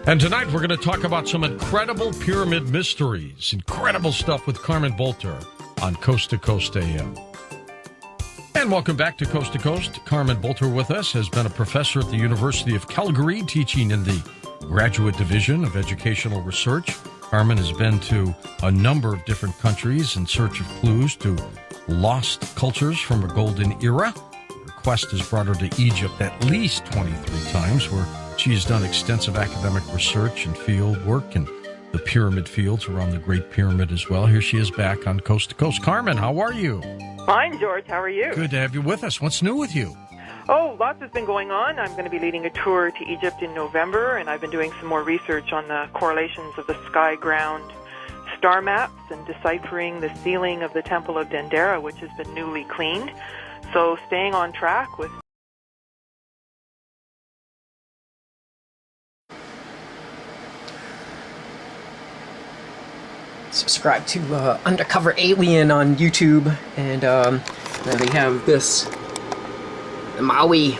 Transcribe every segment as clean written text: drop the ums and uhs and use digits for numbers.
And tonight we're going to talk about some incredible pyramid mysteries. Incredible stuff with Carmen Bolter on Coast to Coast AM. And welcome back to Coast to Coast. Carmen Bolter with us has been a professor at the University of Calgary, teaching in the Graduate Division of Educational Research. Carmen has been to a number of different countries in search of clues to lost cultures from a golden era. Her quest has brought her to Egypt at least 23 times, where she has done extensive academic research and field work in the pyramid fields around the Great Pyramid as well. Here she is back on Coast to Coast. Carmen, how are you? Fine, George. How are you? Good to have you with us. What's new with you? Oh, lots has been going on. I'm going to be leading a tour to Egypt in November, and I've been doing some more research on the correlations of the sky-ground star maps and deciphering the ceiling of the Temple of Dendera, which has been newly cleaned. So staying on track with... Subscribe to Undercover Alien on YouTube, and they have this the Maui,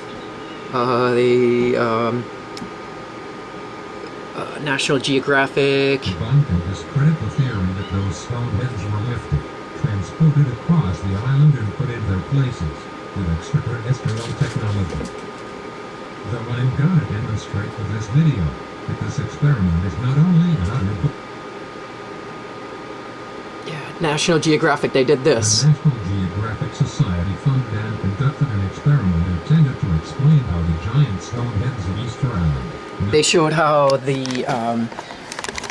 National Geographic. Debunked this critical theory that those stone heads were lifted, transported across the island, and put in their places with extraterrestrial technology. Though I'm gonna demonstrate with this video that this experiment is not only an utter. National Geographic, they did this. The National Geographic Society funded and conducted an experiment intended to explain how the giant stone heads of Easter Island... They showed how the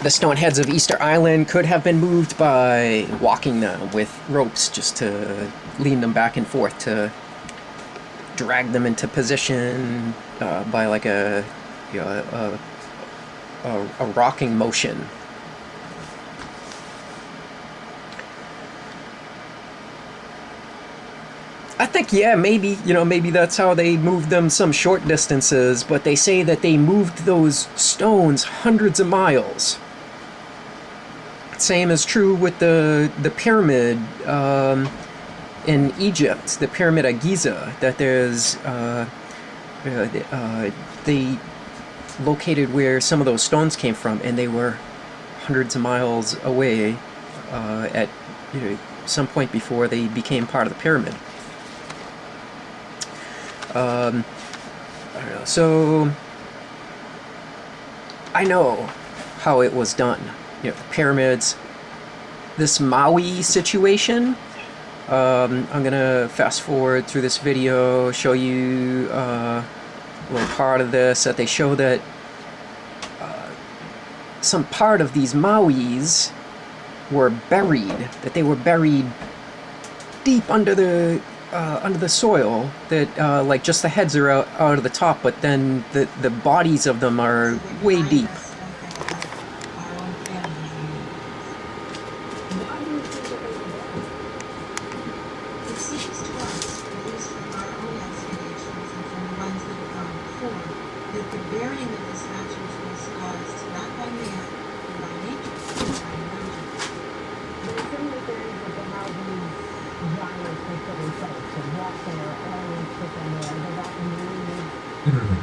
stone heads of Easter Island could have been moved by walking them with ropes just to lean them back and forth, to drag them into position by like a rocking motion. I think, yeah, maybe that's how they moved them some short distances, but they say that they moved those stones hundreds of miles. Same is true with the pyramid in Egypt, the Pyramid of Giza, that there's, they located where some of those stones came from, and they were hundreds of miles away at some point before they became part of the pyramid. I don't know. So I know how it was done. The pyramids. This Maui situation. I'm gonna fast forward through this video, show you a little part of this. That they show that some part of these Mauis were buried. That they were buried deep under the soil, that like just the heads are out of the top, but then the bodies of them are way deep.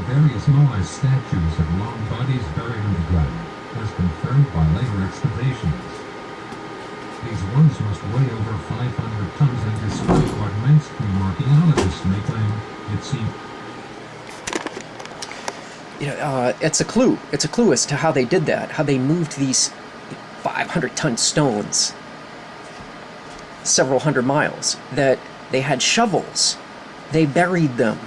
Various Moai statues have long bodies buried in the ground, as confirmed by later excavations. These ones must weigh over 500 tons, and despite what mainstream archaeologists may claim, it seems... It's a clue. It's a clue as to how they did that, how they moved these 500-ton stones several hundred miles, that they had shovels. They buried them.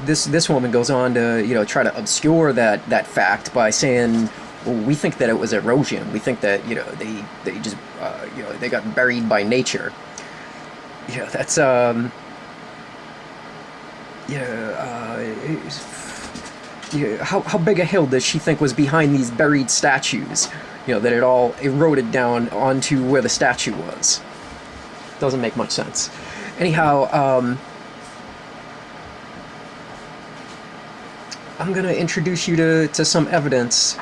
This woman goes on to try to obscure that fact by saying, well, we think that it was erosion. We think that they just they got buried by nature. That's how big a hill does she think was behind these buried statues? That it all eroded down onto where the statue was. Doesn't make much sense. Anyhow, I'm going to introduce you to some evidence